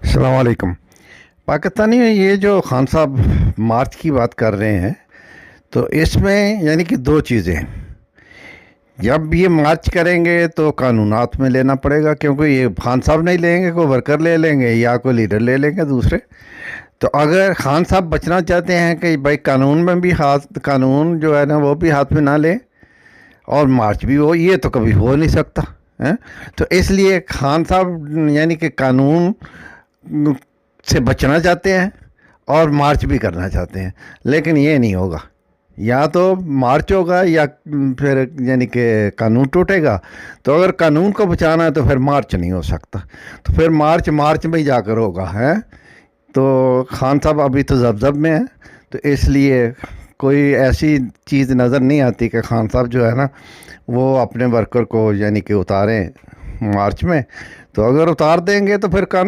السلام علیکم۔ پاکستانی یہ جو خان صاحب مارچ کی بات کر رہے ہیں تو اس میں یعنی کہ دو چیزیں ہیں۔ جب یہ مارچ کریں گے تو قانونات میں لینا پڑے گا، کیونکہ یہ خان صاحب نہیں لیں گے، کوئی ورکر لے لیں گے یا کوئی لیڈر لے لیں گے دوسرے۔ تو اگر خان صاحب بچنا چاہتے ہیں کہ بھائی قانون میں بھی قانون جو ہے نا وہ بھی ہاتھ میں نہ لے اور مارچ بھی ہو، یہ تو کبھی ہو نہیں سکتا ہے۔ تو اس لیے خان صاحب یعنی کہ قانون سے بچنا چاہتے ہیں اور مارچ بھی کرنا چاہتے ہیں، لیکن یہ نہیں ہوگا۔ یا تو مارچ ہوگا یا پھر یعنی کہ قانون ٹوٹے گا۔ تو اگر قانون کو بچانا ہے تو پھر مارچ نہیں ہو سکتا، تو پھر مارچ میں ہی جا کر ہوگا ہے۔ تو خان صاحب ابھی تو زبزب میں ہیں، تو اس لیے کوئی ایسی چیز نظر نہیں آتی کہ خان صاحب جو ہے نا وہ اپنے ورکر کو یعنی کہ اتاریں مارچ میں۔ تو اگر اتار دیں گے تو پھر